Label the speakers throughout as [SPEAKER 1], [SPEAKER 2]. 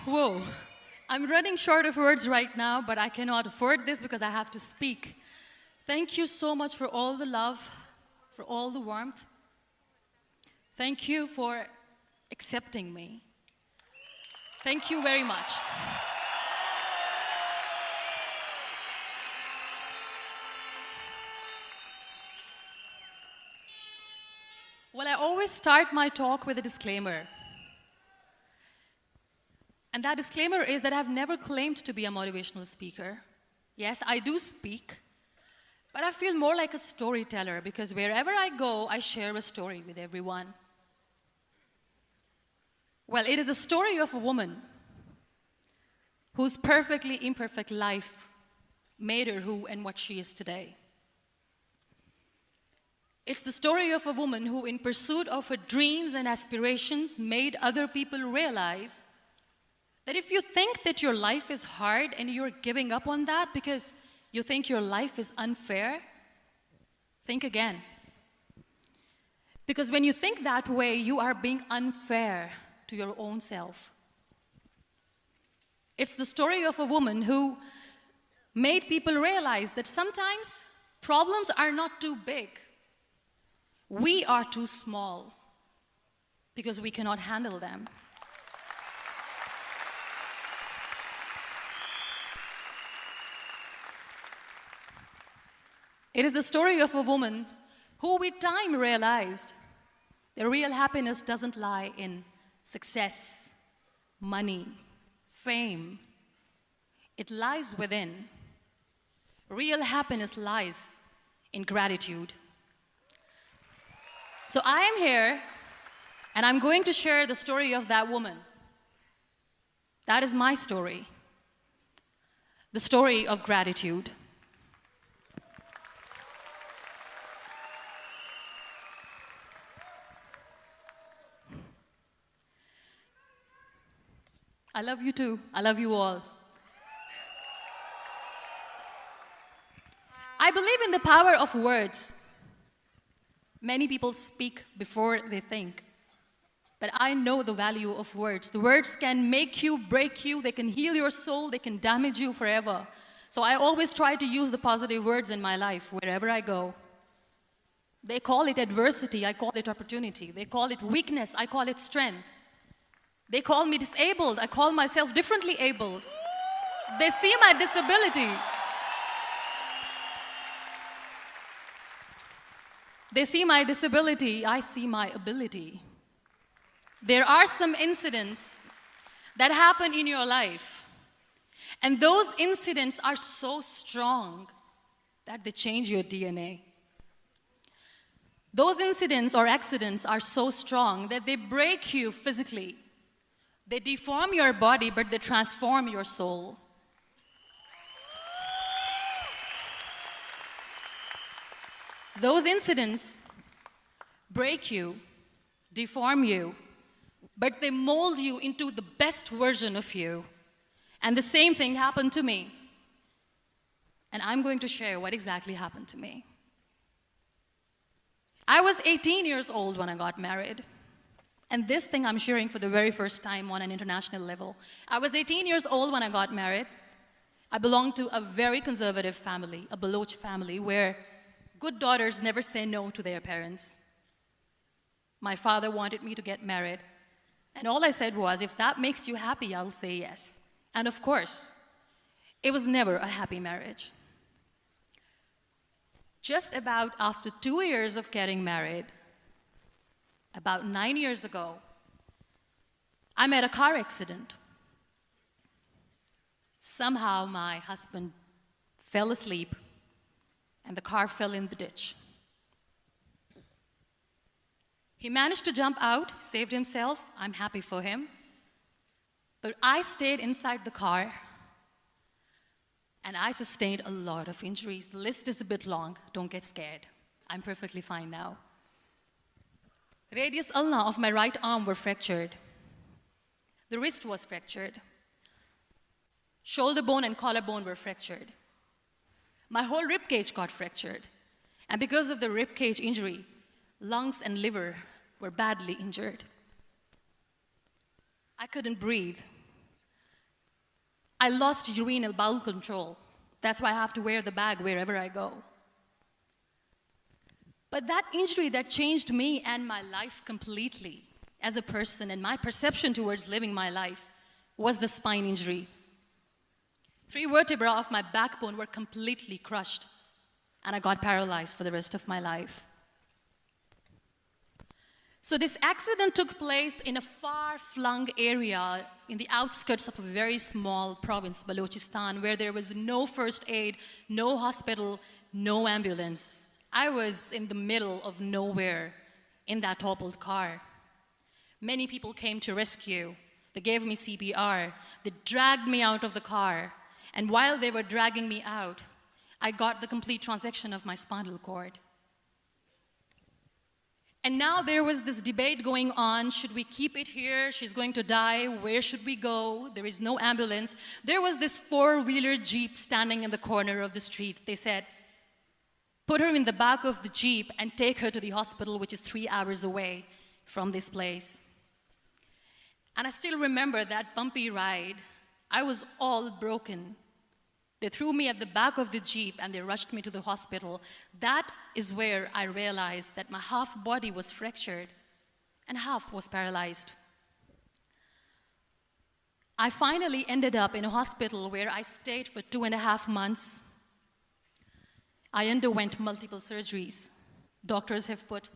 [SPEAKER 1] Whoa. I'm running short of words right now, but I cannot afford this because I have to speak. Thank you so much for all the love, for all the warmth. Thank you for accepting me. Thank you very much. Well, I always start my talk with a disclaimer. And that disclaimer is that I've never claimed to be a motivational speaker. Yes, I do speak, but I feel more like a storyteller because wherever I go, I share a story with everyone. Well, it is a story of a woman whose perfectly imperfect life made her who and what she is today. It's the story of a woman who, in pursuit of her dreams and aspirations, made other people realize that if you think that your life is hard and you're giving up on that because you think your life is unfair, think again. Because when you think that way, you are being unfair to your own self. It's the story of a woman who made people realize that sometimes problems are not too big. We are too small because we cannot handle them. It is the story of a woman who with time realized that real happiness doesn't lie in success, money, fame. It lies within. Real happiness lies in gratitude. So I am here, and I'm going to share the story of that woman. That is my story. The story of gratitude. I love you too. I love you all. I believe in the power of words. Many people speak before they think. But I know the value of words. The words can make you, break you, they can heal your soul, they can damage you forever. So I always try to use the positive words in my life wherever I go. They call it adversity, I call it opportunity. They call it weakness, I call it strength. They call me disabled, I call myself differently abled. They see my disability. They see my disability, I see my ability. There are some incidents that happen in your life, and those incidents are so strong that they change your DNA. Those incidents or accidents are so strong that they break you physically. They deform your body, but they transform your soul. Those incidents break you, deform you, but they mold you into the best version of you. And the same thing happened to me. And I'm going to share what exactly happened to me. I was 18 years old when I got married. And this thing I'm sharing for the very first time on an international level. I was 18 years old when I got married. I belonged to a very conservative family, a Baloch family, where good daughters never say no to their parents. My father wanted me to get married. And all I said was, if that makes you happy, I'll say yes. And of course, it was never a happy marriage. Just about after 2 years of getting married, about 9 years ago, I met a car accident. Somehow my husband fell asleep and the car fell in the ditch. He managed to jump out, saved himself. I'm happy for him. But I stayed inside the car and I sustained a lot of injuries. The list is a bit long. Don't get scared. I'm perfectly fine now. Radius ulna of my right arm were fractured. The wrist was fractured. Shoulder bone and collarbone were fractured. My whole rib cage got fractured. And because of the rib cage injury, lungs and liver were badly injured. I couldn't breathe. I lost urinary bowel control. That's why I have to wear the bag wherever I go. But that injury that changed me and my life completely as a person and my perception towards living my life was the spine injury. 3 vertebrae of my backbone were completely crushed, and I got paralyzed for the rest of my life. So this accident took place in a far-flung area in the outskirts of a very small province, Balochistan, where there was no first aid, no hospital, no ambulance. I was in the middle of nowhere in that toppled car. Many people came to rescue. They gave me CPR. They dragged me out of the car. And while they were dragging me out, I got the complete transection of my spinal cord. And now there was this debate going on. Should we keep it here? She's going to die. Where should we go? There is no ambulance. There was this 4-wheeler Jeep standing in the corner of the street. They said, put her in the back of the Jeep and take her to the hospital, which is 3 hours away from this place. And I still remember that bumpy ride. I was all broken. They threw me at the back of the Jeep and they rushed me to the hospital. That is where I realized that my half body was fractured and half was paralyzed. I finally ended up in a hospital where I stayed for 2.5 months. I underwent multiple surgeries. Doctors have put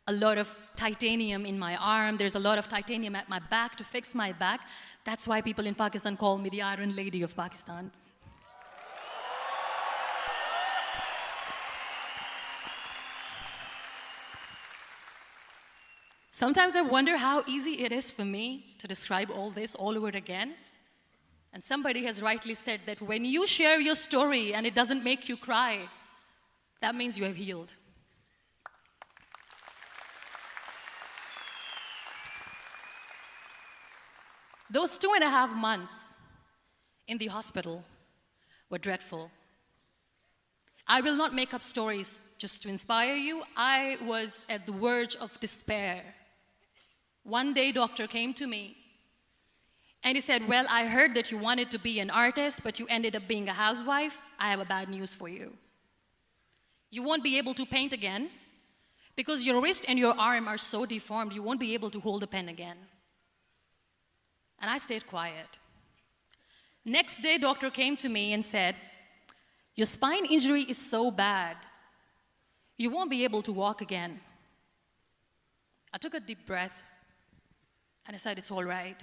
[SPEAKER 1] a lot of titanium in my arm. There's a lot of titanium at my back to fix my back. That's why people in Pakistan call me the Iron Lady of Pakistan. Sometimes I wonder how easy it is for me to describe all this all over again. And somebody has rightly said that when you share your story and it doesn't make you cry, that means you have healed. Those 2.5 months in the hospital were dreadful. I will not make up stories just to inspire you. I was at the verge of despair. One day, doctor came to me and he said, well, I heard that you wanted to be an artist, but you ended up being a housewife. I have a bad news for you. You won't be able to paint again because your wrist and your arm are so deformed, you won't be able to hold a pen again. And I stayed quiet. Next day, doctor came to me and said, your spine injury is so bad, you won't be able to walk again. I took a deep breath and I said, it's all right.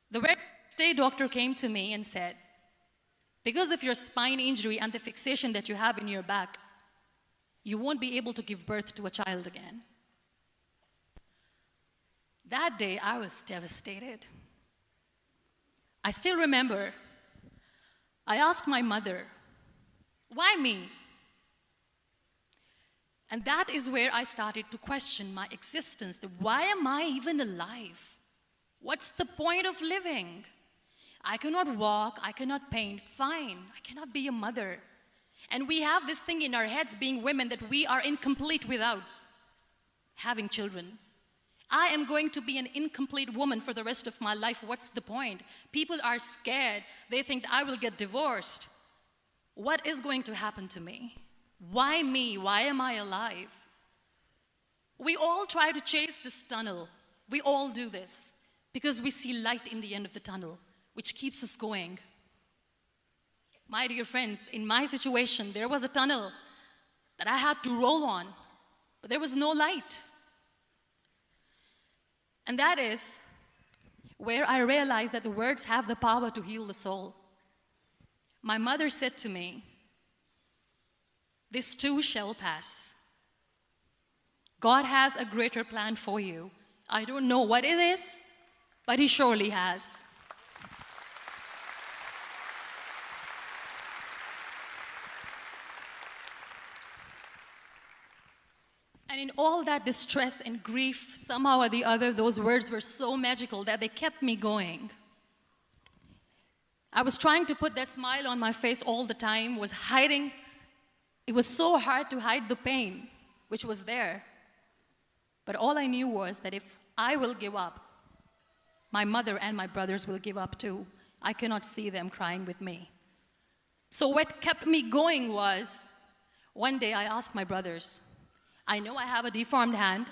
[SPEAKER 1] The very next day, doctor came to me and said, because of your spine injury and the fixation that you have in your back, you won't be able to give birth to a child again. That day, I was devastated. I still remember, I asked my mother, why me? And that is where I started to question my existence. Why am I even alive? What's the point of living? I cannot walk, I cannot paint, fine. I cannot be a mother. And we have this thing in our heads, being women, that we are incomplete without having children. I am going to be an incomplete woman for the rest of my life. What's the point? People are scared. They think I will get divorced. What is going to happen to me? Why me? Why am I alive? We all try to chase this tunnel. We all do this because we see light in the end of the tunnel, which keeps us going. My dear friends, in my situation, there was a tunnel that I had to roll on, but there was no light. And that is where I realized that the words have the power to heal the soul. My mother said to me, this too shall pass. God has a greater plan for you. I don't know what it is, but He surely has. And in all that distress and grief, somehow or the other, those words were so magical that they kept me going. I was trying to put that smile on my face all the time, was hiding. It was so hard to hide the pain, which was there. But all I knew was that if I will give up, my mother and my brothers will give up too. I cannot see them crying with me. So what kept me going was, one day I asked my brothers, I know I have a deformed hand,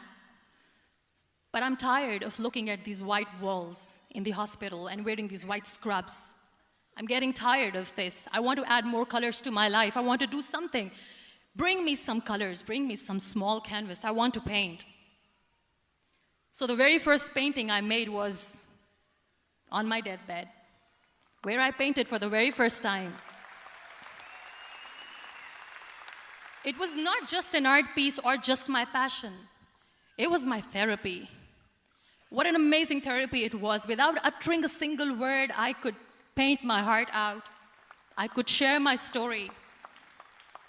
[SPEAKER 1] but I'm tired of looking at these white walls in the hospital and wearing these white scrubs. I'm getting tired of this. I want to add more colors to my life. I want to do something. Bring me some colors. Bring me some small canvas. I want to paint. So the very first painting I made was on my deathbed, where I painted for the very first time. It was not just an art piece or just my passion. It was my therapy. What an amazing therapy it was. Without uttering a single word, I could paint my heart out. I could share my story.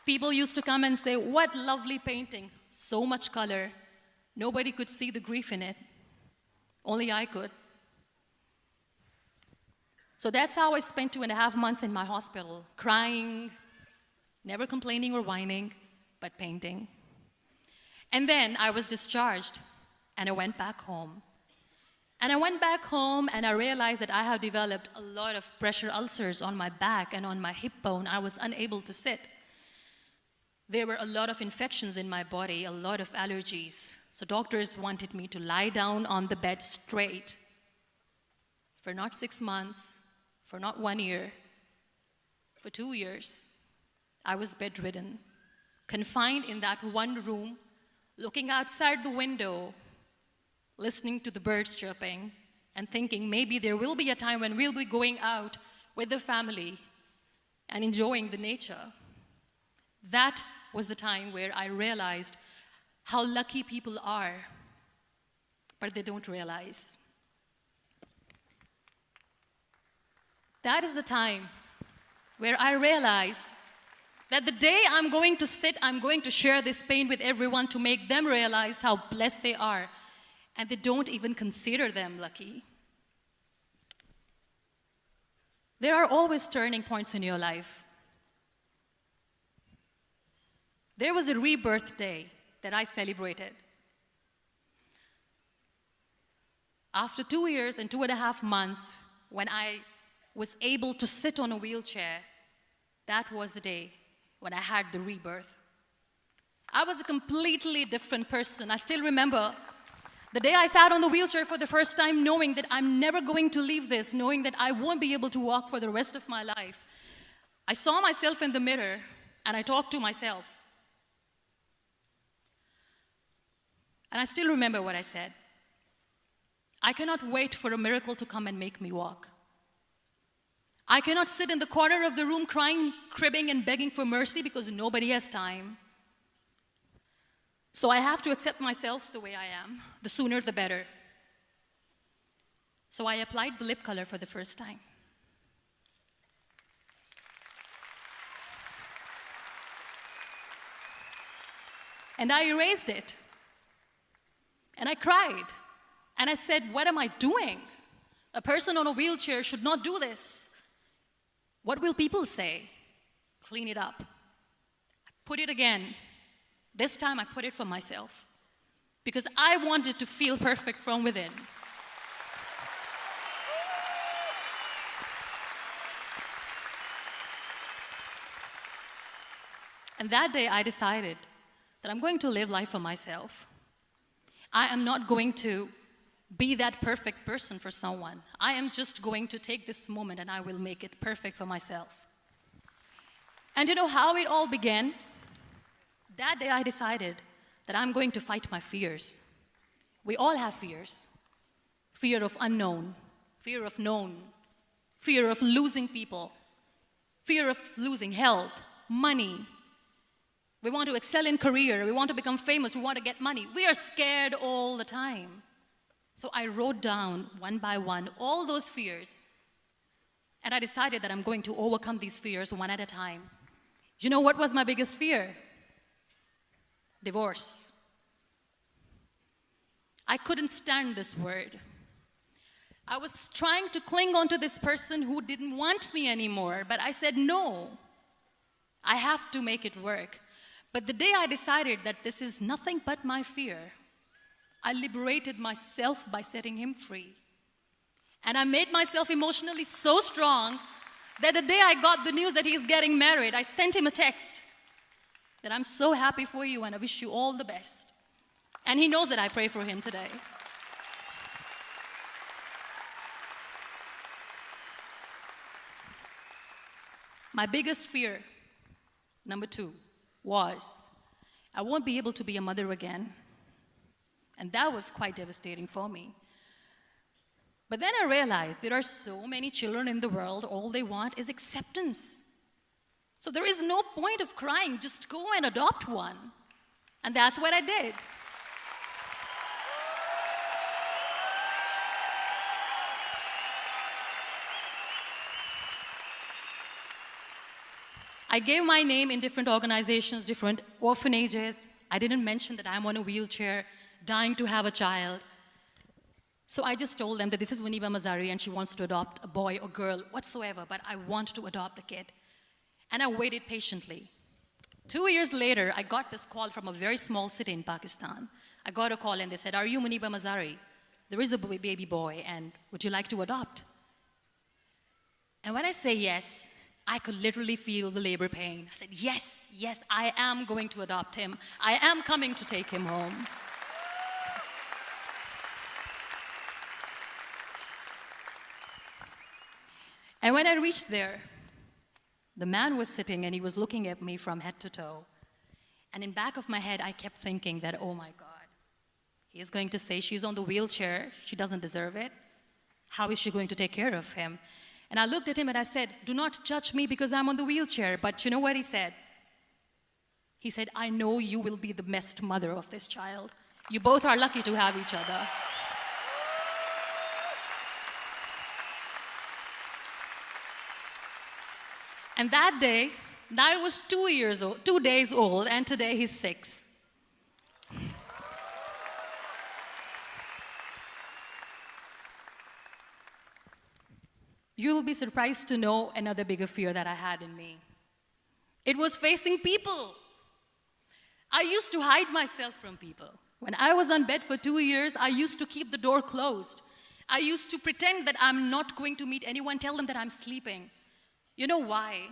[SPEAKER 1] People used to come and say, what lovely painting, so much color. Nobody could see the grief in it. Only I could. So that's how I spent 2.5 months in my hospital, crying, never complaining or whining, but painting. And then I was discharged, and I went back home. And I went back home, and I realized that I have developed a lot of pressure ulcers on my back and on my hip bone. I was unable to sit. There were a lot of infections in my body, a lot of allergies. So doctors wanted me to lie down on the bed straight for not 6 months, for not 1 year, for 2 years. I was bedridden, confined in that one room, looking outside the window, listening to the birds chirping, and thinking maybe there will be a time when we'll be going out with the family and enjoying the nature. That was the time where I realized how lucky people are, but they don't realize. That is the time where I realized that the day I'm going to sit, I'm going to share this pain with everyone to make them realize how blessed they are, and they don't even consider them lucky. There are always turning points in your life. There was a rebirth day that I celebrated. After 2 years and 2.5 months, when I was able to sit on a wheelchair, that was the day when I had the rebirth. I was a completely different person. I still remember the day I sat on the wheelchair for the first time, knowing that I'm never going to leave this, knowing that I won't be able to walk for the rest of my life. I saw myself in the mirror, and I talked to myself. And I still remember what I said. I cannot wait for a miracle to come and make me walk. I cannot sit in the corner of the room crying, cribbing, and begging for mercy because nobody has time. So I have to accept myself the way I am. The sooner, the better. So I applied the lip color for the first time. And I erased it. And I cried. And I said, what am I doing? A person on a wheelchair should not do this. What will people say? Clean it up. Put it again. This time I put it for myself because I wanted to feel perfect from within. And that day I decided that I'm going to live life for myself. I am not going to be that perfect person for someone. I am just going to take this moment and I will make it perfect for myself. And you know how it all began? That day I decided that I'm going to fight my fears. We all have fears. Fear of unknown, fear of known, fear of losing people, fear of losing health, money. We want to excel in career, we want to become famous, we want to get money. We are scared all the time. So I wrote down one by one all those fears, and I decided that I'm going to overcome these fears one at a time. You know what was my biggest fear? Divorce. I couldn't stand this word. I was trying to cling on to this person who didn't want me anymore, but I said, no, I have to make it work. But the day I decided that this is nothing but my fear, I liberated myself by setting him free. And I made myself emotionally so strong that the day I got the news that he's getting married, I sent him a text that I'm so happy for you and I wish you all the best. And he knows that I pray for him today. My biggest fear, number 2, was I won't be able to be a mother again. And that was quite devastating for me. But then I realized there are so many children in the world, all they want is acceptance. So there is no point of crying, just go and adopt one. And that's what I did. I gave my name in different organizations, different orphanages. I didn't mention that I'm on a wheelchair, dying to have a child. So I just told them that this is MUNIBA Muzari and she wants to adopt a boy or girl, whatsoever, but I want to adopt a kid. And I waited patiently. 2 years later, I got this call from a very small city in Pakistan. I got a call and they said, "Are you MUNIBA Muzari? There is a baby boy and would you like to adopt?" And when I say yes, I could literally feel the labor pain. I said, yes, yes, I am going to adopt him. I am coming to take him home. And when I reached there, the man was sitting and he was looking at me from head to toe. And in back of my head, I kept thinking that, oh my God, he's going to say she's on the wheelchair, she doesn't deserve it. How is she going to take care of him? And I looked at him and I said, do not judge me because I'm on the wheelchair. But you know what he said? He said, I know you will be the best mother of this child. You both are lucky to have each other. And that day, I was 2 days old, and today he's 6. You'll be surprised to know another bigger fear that I had in me. It was facing people. I used to hide myself from people. When I was on bed for 2 years, I used to keep the door closed. I used to pretend that I'm not going to meet anyone, tell them that I'm sleeping. You know why?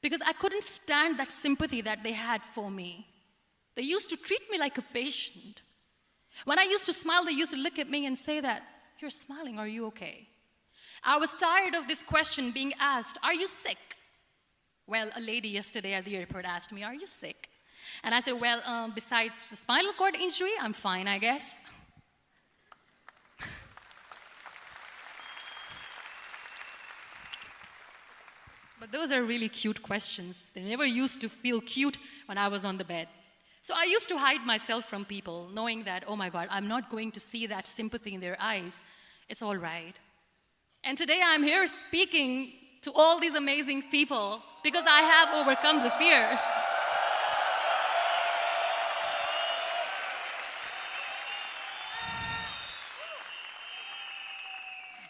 [SPEAKER 1] Because I couldn't stand that sympathy that they had for me. They used to treat me like a patient. When I used to smile, they used to look at me and say that, "You're smiling, are you okay?" I was tired of this question being asked, "Are you sick?" Well, a lady yesterday at the airport asked me, "Are you sick?" And I said, well, besides the spinal cord injury, I'm fine, I guess. But those are really cute questions. They never used to feel cute when I was on the bed. So I used to hide myself from people, knowing that, oh my God, I'm not going to see that sympathy in their eyes. It's all right. And today I'm here speaking to all these amazing people because I have overcome the fear.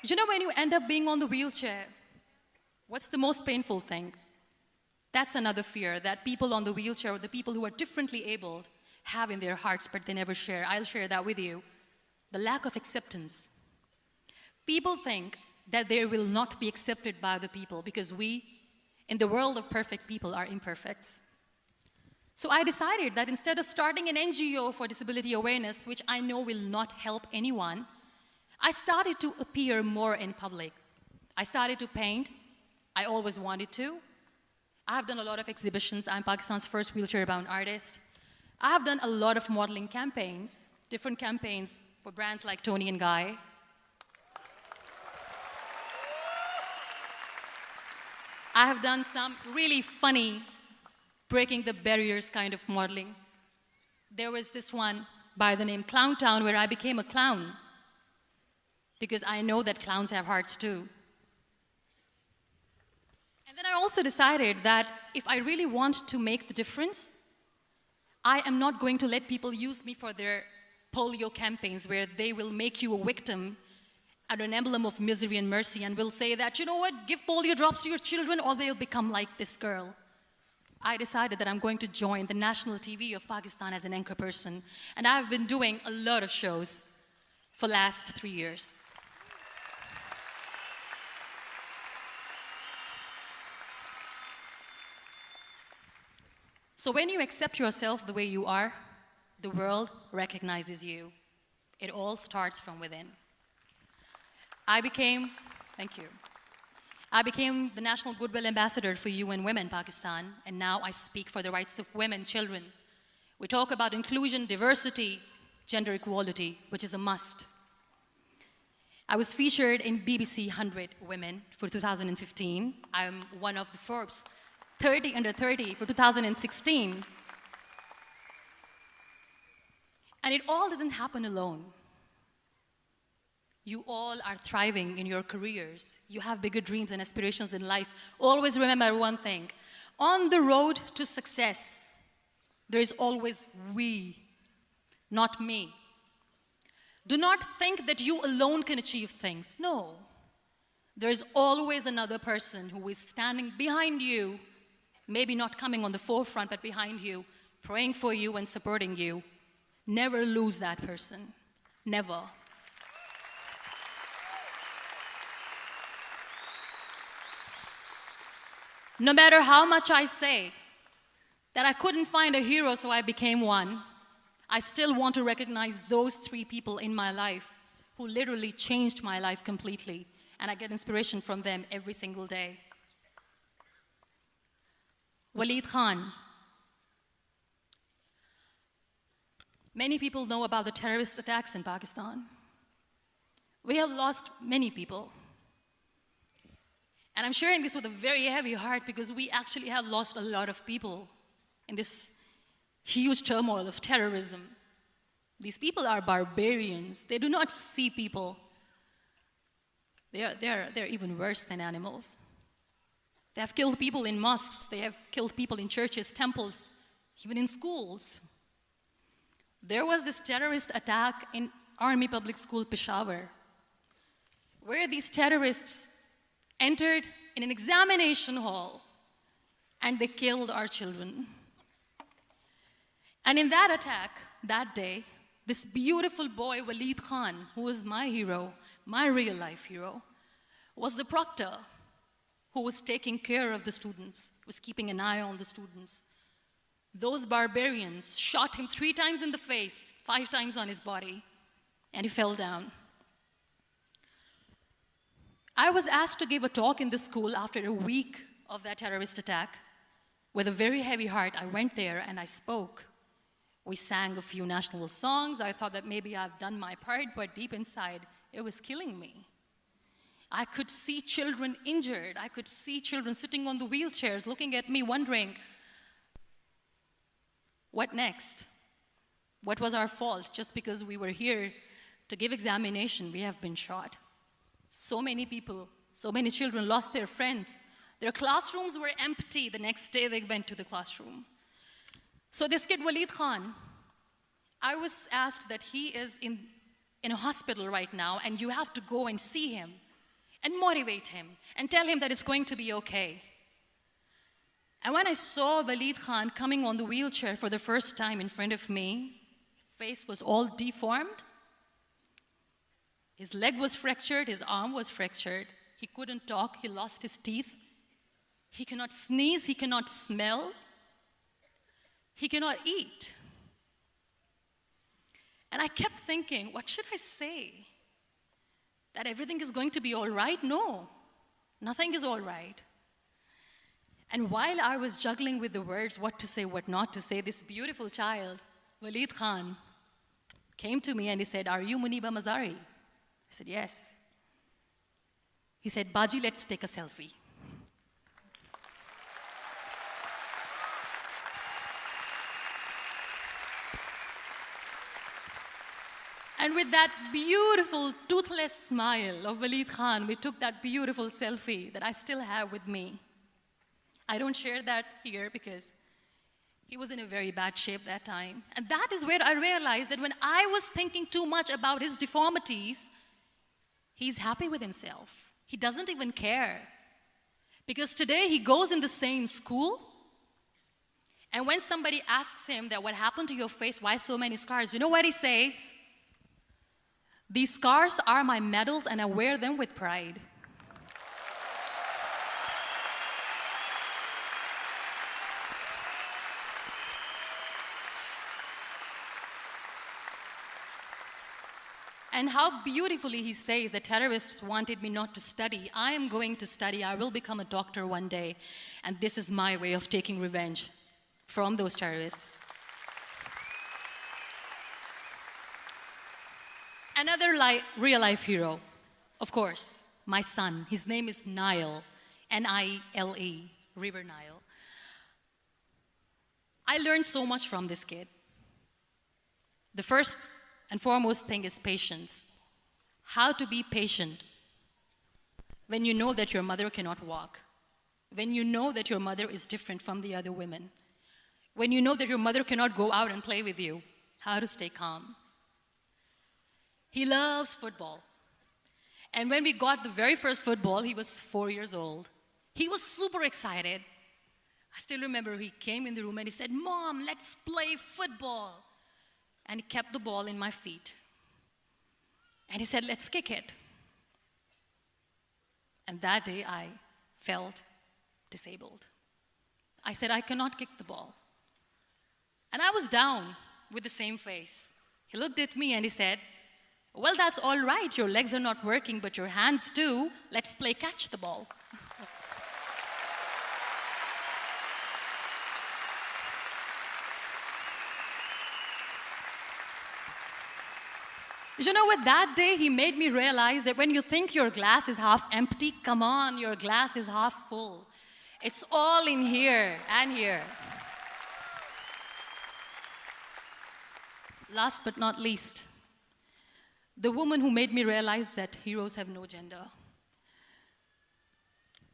[SPEAKER 1] You know, when you end up being on the wheelchair, what's the most painful thing? That's another fear that people on the wheelchair, or the people who are differently abled, have in their hearts, but they never share. I'll share that with you. The lack of acceptance. People think that they will not be accepted by the people because we, in the world of perfect people, are imperfects. So I decided that instead of starting an NGO for disability awareness, which I know will not help anyone, I started to appear more in public. I started to paint. I always wanted to. I have done a lot of exhibitions. I'm Pakistan's first wheelchair-bound artist. I have done a lot of modeling campaigns, different campaigns for brands like Tony and Guy. I have done some really funny, breaking the barriers kind of modeling. There was this one by the name Clown Town where I became a clown because I know that clowns have hearts too. And then I also decided that if I really want to make the difference, I am not going to let people use me for their polio campaigns where they will make you a victim and an emblem of misery and mercy and will say that, you know what, give polio drops to your children or they'll become like this girl. I decided that I'm going to join the national TV of Pakistan as an anchor person. And I've been doing a lot of shows for the last 3 years. So when you accept yourself the way you are, the world recognizes you. It all starts from within. Thank you. I became the National Goodwill Ambassador for UN Women Pakistan, and now I speak for the rights of women, children. We talk about inclusion, diversity, gender equality, which is a must. I was featured in BBC 100 Women for 2015. I'm one of the Forbes 30 under 30 for 2016. And it all didn't happen alone. You all are thriving in your careers. You have bigger dreams and aspirations in life. Always remember one thing. On the road to success, there is always we, not me. Do not think that you alone can achieve things. No. There is always another person who is standing behind you, maybe not coming on the forefront, but behind you, praying for you and supporting you. Never lose that person. Never. No matter how much I say that I couldn't find a hero, so I became one, I still want to recognize those 3 people in my life who literally changed my life completely, and I get inspiration from them every single day. Waleed Khan. Many people know about the terrorist attacks in Pakistan. We have lost many people. And I'm sharing this with a very heavy heart because we actually have lost a lot of people in this huge turmoil of terrorism. These people are barbarians. They do not see people. They're even worse than animals. They have killed people in mosques. They have killed people in churches, temples, even in schools. There was this terrorist attack in Army Public School, Peshawar, where these terrorists entered in an examination hall and they killed our children. And in that attack, that day, this beautiful boy, Waleed Khan, who was my hero, my real life hero, was the proctor who was taking care of the students, was keeping an eye on the students. Those barbarians shot him 3 times in the face, 5 times on his body, and he fell down. I was asked to give a talk in the school after a week of that terrorist attack. With a very heavy heart, I went there and I spoke. We sang a few national songs. I thought that maybe I've done my part, but deep inside, it was killing me. I could see children injured. I could see children sitting on the wheelchairs, looking at me, wondering, what next? What was our fault? Just because we were here to give examination, we have been shot. So many people, so many children lost their friends. Their classrooms were empty. The next day they went to the classroom. So this kid, Waleed Khan, I was asked that he is in a hospital right now, and you have to go and see him and motivate him and tell him that it's going to be okay. And when I saw Waleed Khan coming on the wheelchair for the first time in front of me, face was all deformed. His leg was fractured, his arm was fractured. He couldn't talk, he lost his teeth. He cannot sneeze, he cannot smell. He cannot eat. And I kept thinking, what should I say? That everything is going to be all right? No, nothing is all right. And while I was juggling with the words, what to say, what not to say, this beautiful child, Waleed Khan, came to me and he said, "Are you MUNIBA Muzari?" I said, "Yes." He said, "Baji, let's take a selfie." And with that beautiful, toothless smile of Waleed Khan, we took that beautiful selfie that I still have with me. I don't share that here because he was in a very bad shape that time. And that is where I realized that when I was thinking too much about his deformities, he's happy with himself. He doesn't even care. Because today he goes in the same school, and when somebody asks him that, "What happened to your face? Why so many scars?" You know what he says? "These scars are my medals and I wear them with pride." And how beautifully he says the terrorists wanted me not to study. I am going to study. I will become a doctor one day. And this is my way of taking revenge from those terrorists. Another real-life hero, of course, my son. His name is Nile, N-I-L-E, River Nile. I learned so much from this kid. The first and foremost thing is patience. How to be patient when you know that your mother cannot walk, when you know that your mother is different from the other women, when you know that your mother cannot go out and play with you, how to stay calm. He loves football. And when we got the very first football, he was 4 years old. He was super excited. I still remember he came in the room and he said, "Mom, let's play football." And he kept the ball in my feet. And he said, "Let's kick it." And that day I felt disabled. I said, "I cannot kick the ball." And I was down with the same face. He looked at me and he said, "Well, that's all right. Your legs are not working, but your hands do. Let's play catch the ball." You know what? That day he made me realize that when you think your glass is half empty, come on, your glass is half full. It's all in here and here. Last but not least, the woman who made me realize that heroes have no gender.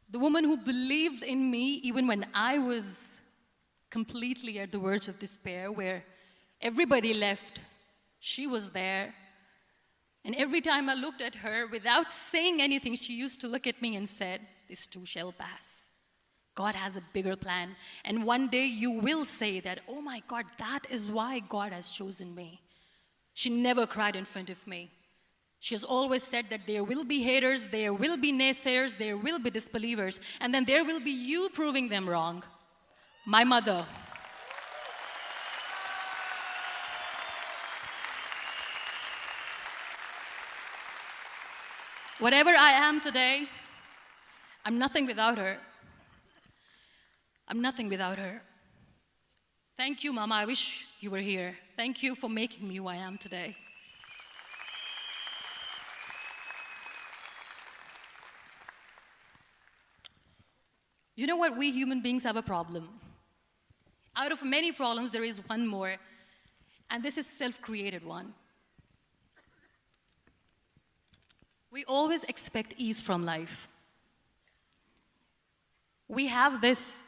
[SPEAKER 1] The woman who believed in me even when I was completely at the verge of despair, where everybody left, she was there. And every time I looked at her, without saying anything, she used to look at me and said, "This too shall pass. God has a bigger plan. And one day you will say that, oh my God, that is why God has chosen me." She never cried in front of me. She has always said that there will be haters, there will be naysayers, there will be disbelievers, and then there will be you proving them wrong. My mother. Whatever I am today, I'm nothing without her. I'm nothing without her. Thank you, Mama. I wish you were here. Thank you for making me who I am today. You know what? We human beings have a problem. Out of many problems, there is one more, and this is a self-created one. We always expect ease from life. We have this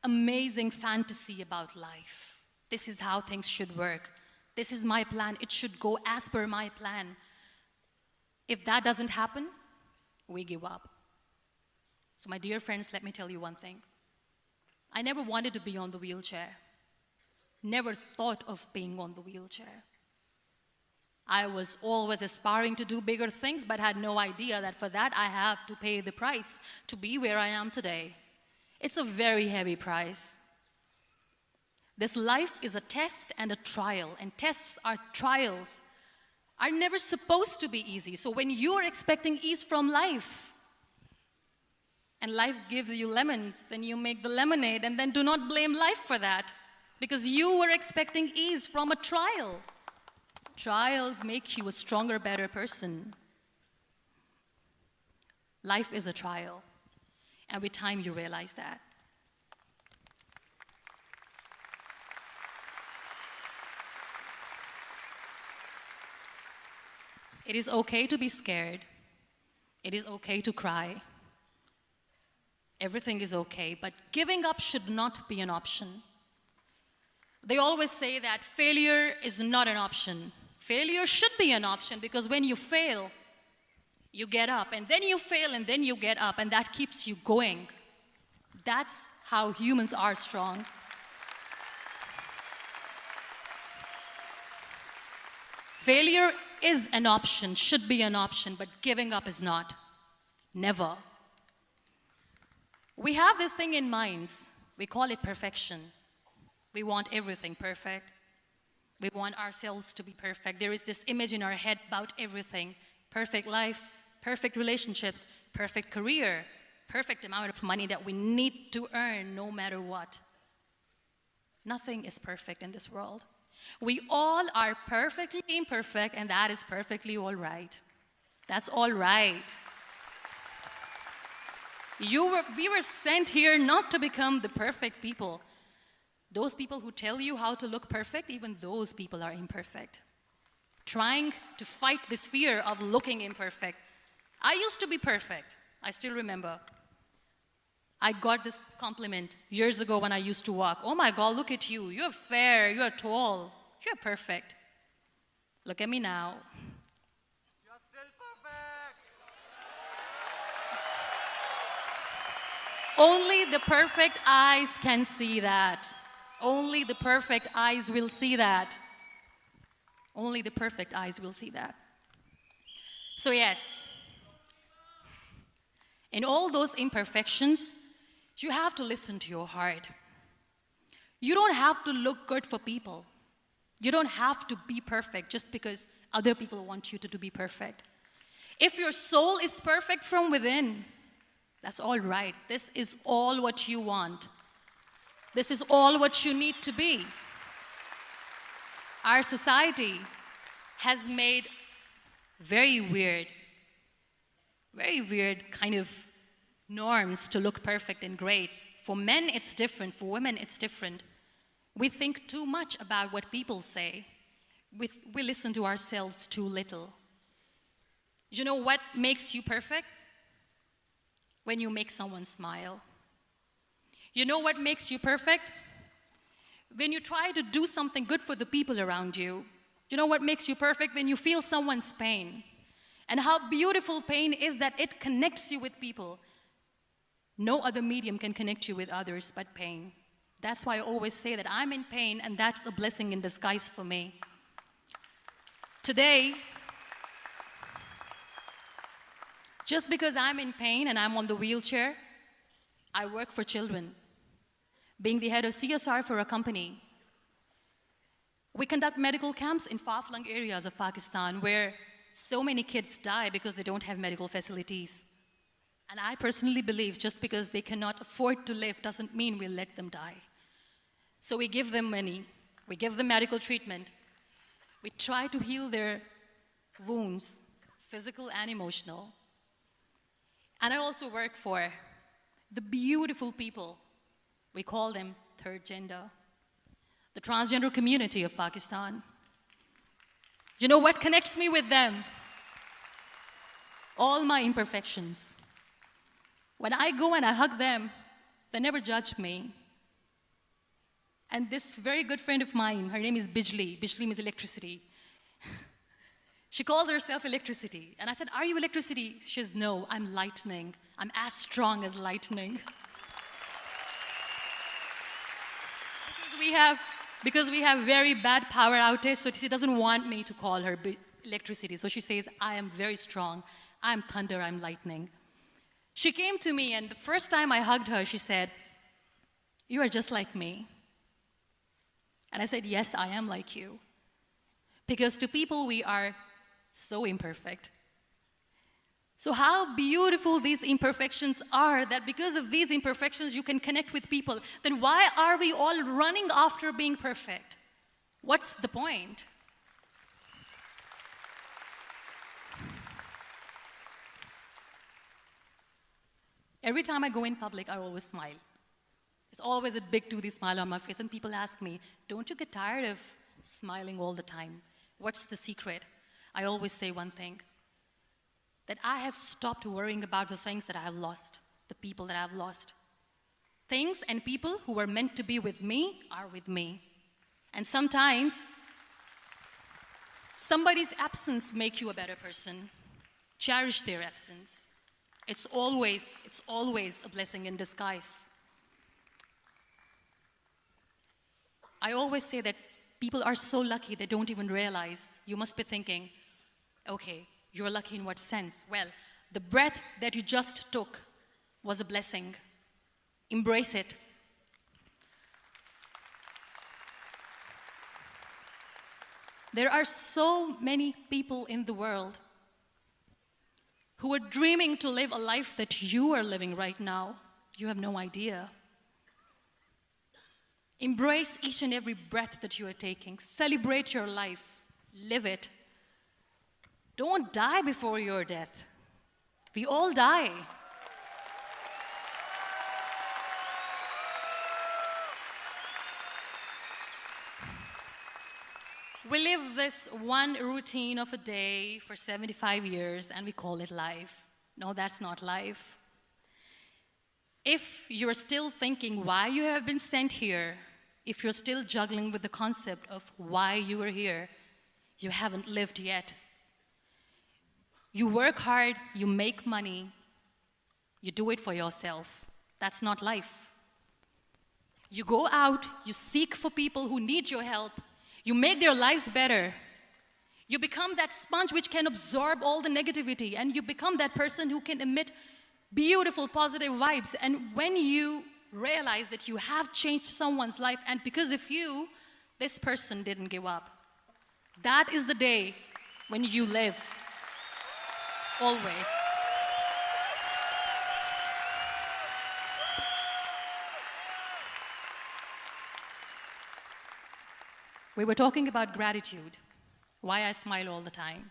[SPEAKER 1] amazing fantasy about life. This is how things should work. This is my plan. It should go as per my plan. If that doesn't happen, we give up. So my dear friends, let me tell you one thing. I never wanted to be on the wheelchair. Never thought of being on the wheelchair. I was always aspiring to do bigger things, but had no idea that for that I have to pay the price to be where I am today. It's a very heavy price. This life is a test and a trial, and tests are trials are never supposed to be easy. So when you are expecting ease from life, and life gives you lemons, then you make the lemonade, and then do not blame life for that, because you were expecting ease from a trial. Trials make you a stronger, better person. Life is a trial, and with time you realize that. It is okay to be scared. It is okay to cry. Everything is okay, but giving up should not be an option. They always say that failure is not an option. Failure should be an option, because when you fail, you get up, and then you fail, and then you get up, and that keeps you going. That's how humans are strong. Failure is an option, should be an option, but giving up is not. Never. We have this thing in minds. We call it perfection. We want everything perfect. We want ourselves to be perfect. There is this image in our head about everything. Perfect life, perfect relationships, perfect career, perfect amount of money that we need to earn no matter what. Nothing is perfect in this world. We all are perfectly imperfect, and that is perfectly all right. That's all right. We were sent here not to become the perfect people. Those people who tell you how to look perfect, even those people are imperfect. Trying to fight this fear of looking imperfect. I used to be perfect. I still remember. I got this compliment years ago when I used to walk. Oh my God, look at you. You're fair, you're tall, you're perfect. Look at me now.
[SPEAKER 2] You're still perfect.
[SPEAKER 1] Only the perfect eyes can see that. Only the perfect eyes will see that. Only the perfect eyes will see that. So yes, in all those imperfections, you have to listen to your heart. You don't have to look good for people. You don't have to be perfect just because other people want you to be perfect. If your soul is perfect from within, that's all right. This is all what you want. This is all what you need to be. Our society has made very weird kind of norms to look perfect and great. For men, it's different. For women, it's different. We think too much about what people say. We listen to ourselves too little. You know what makes you perfect? When you make someone smile. You know what makes you perfect? When you try to do something good for the people around you. You know what makes you perfect? When you feel someone's pain. And how beautiful pain is that it connects you with people. No other medium can connect you with others but pain. That's why I always say that I'm in pain, and that's a blessing in disguise for me. Today, just because I'm in pain and I'm on the wheelchair, I work for children. Being the head of CSR for a company, we conduct medical camps in far-flung areas of Pakistan where so many kids die because they don't have medical facilities. And I personally believe just because they cannot afford to live doesn't mean we'll let them die. So we give them money, we give them medical treatment, we try to heal their wounds, physical and emotional. And I also work for the beautiful people, we call them third gender, the transgender community of Pakistan. You know what connects me with them? All my imperfections. When I go and I hug them, they never judge me. And this very good friend of mine, her name is Bijli. Bijli means electricity. She calls herself electricity. And I said, are you electricity? She says, no, I'm lightning. I'm as strong as lightning. Because we have very bad power outage, so she doesn't want me to call her electricity. So she says, I am very strong. I'm thunder, I'm lightning. She came to me, and the first time I hugged her, she said, you are just like me. And I said, yes, I am like you. Because to people, we are so imperfect. So how beautiful these imperfections are, that because of these imperfections, you can connect with people. Then why are we all running after being perfect? What's the point? Every time I go in public, I always smile. There's always a big toothy smile on my face, and people ask me, don't you get tired of smiling all the time? What's the secret? I always say one thing, that I have stopped worrying about the things that I have lost, the people that I have lost. Things and people who were meant to be with me are with me. And sometimes, somebody's absence makes you a better person. Cherish their absence. It's always a blessing in disguise. I always say that people are so lucky they don't even realize. You must be thinking, okay, you're lucky in what sense? Well, the breath that you just took was a blessing. Embrace it. There are so many people in the world who are dreaming to live a life that you are living right now. You have no idea. Embrace each and every breath that you are taking. Celebrate your life. Live it. Don't die before your death. We all die. We live this one routine of a day for 75 years and we call it life. No, that's not life. If you're still thinking why you have been sent here, if you're still juggling with the concept of why you are here, you haven't lived yet. You work hard, you make money, you do it for yourself. That's not life. You go out, you seek for people who need your help, you make their lives better. You become that sponge which can absorb all the negativity, and you become that person who can emit beautiful, positive vibes. And when you realize that you have changed someone's life, and because of you, this person didn't give up, that is the day when you live. Always. We were talking about gratitude, why I smile all the time.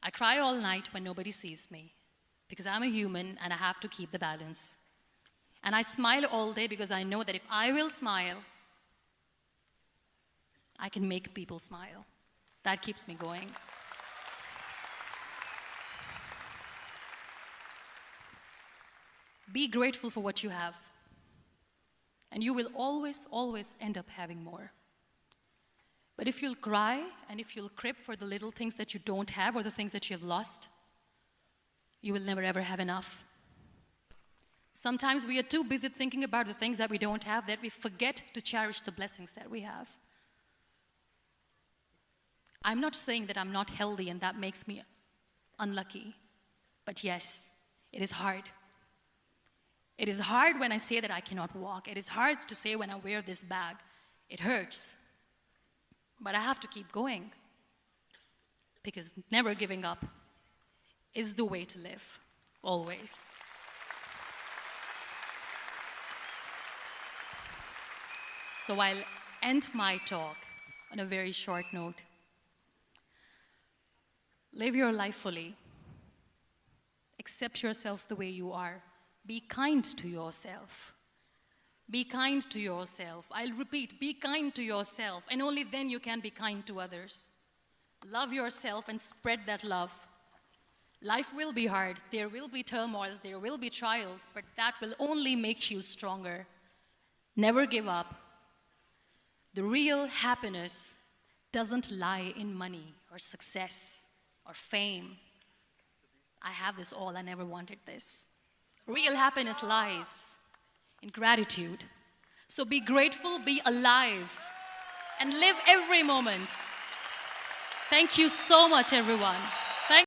[SPEAKER 1] I cry all night when nobody sees me, because I'm a human and I have to keep the balance. And I smile all day because I know that if I will smile, I can make people smile. That keeps me going. Be grateful for what you have, and you will always, always end up having more. But if you'll cry and if you'll crib for the little things that you don't have or the things that you have lost, you will never ever have enough. Sometimes we are too busy thinking about the things that we don't have that we forget to cherish the blessings that we have. I'm not saying that I'm not healthy and that makes me unlucky, but yes, it is hard. It is hard when I say that I cannot walk. It is hard to say when I wear this bag. It hurts. But I have to keep going, because never giving up is the way to live, always. So I'll end my talk on a very short note. Live your life fully. Accept yourself the way you are. Be kind to yourself. Be kind to yourself. I'll repeat, be kind to yourself, and only then you can be kind to others. Love yourself and spread that love. Life will be hard. There will be turmoils, there will be trials, but that will only make you stronger. Never give up. The real happiness doesn't lie in money or success or fame. I have this all, I never wanted this. Real happiness lies in gratitude. So be grateful, be alive, and live every moment. Thank you so much, everyone.